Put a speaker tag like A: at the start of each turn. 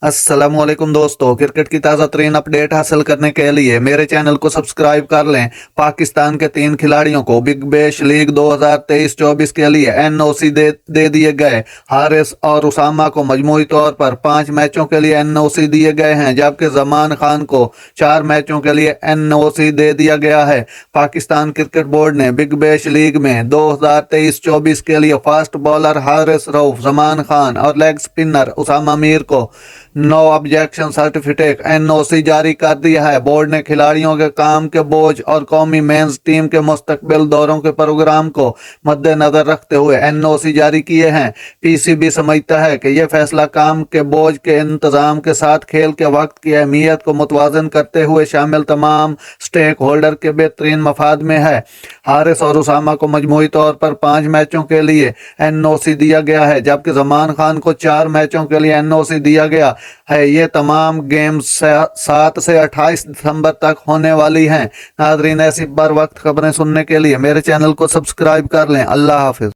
A: अस्सलामुअलैकुम दोस्तों, क्रिकेट की ताज़ा तरीन अपडेट हासिल करने के लिए मेरे चैनल को सब्सक्राइब कर लें। पाकिस्तान के 3 खिलाड़ियों को बिग बैश लीग 2023-24 के लिए एनओसी दे दिए गए। हारिस और उसामा को मजमूई तौर पर 5 मैचों के लिए एनओसी दिए गए हैं, जबकि जमान खान को 4 मैचों के लिए एनओसी दे दिया गया है। पाकिस्तान क्रिकेट बोर्ड ने बिग बैश लीग में 2023-24 के लिए फास्ट बॉलर हारिस रऊफ, जमान खान और लेग स्पिनर उसामा मीर को नो ऑब्जेक्शन सर्टिफिकेट एनओसी जारी कर दिया है। बोर्ड ने खिलाड़ियों के काम के बोझ और कौमी मेंस टीम के मुस्तकबिल दौरों के प्रोग्राम को मद्देनजर रखते हुए एनओसी जारी किए हैं। पीसीबी समझता है कि यह फैसला काम के बोझ के इंतजाम के साथ खेल के वक्त की अहमियत को मुतवाजन करते हुए शामिल तमाम स्टेक होल्डर के बेहतरीन मफाद में है। हारिस और उसामा को मजमूई तौर पर 5 मैचों के लिए एनओसी दिया गया है, जबकि जमान खान को 4 मैचों के लिए एनओसी दिया गया है। ये तमाम गेम्स 7 से 28 दिसंबर तक होने वाली हैं। नाजरीन, ऐसी बर वक्त खबरें सुनने के लिए मेरे चैनल को सब्सक्राइब कर लें। अल्लाह हाफिज।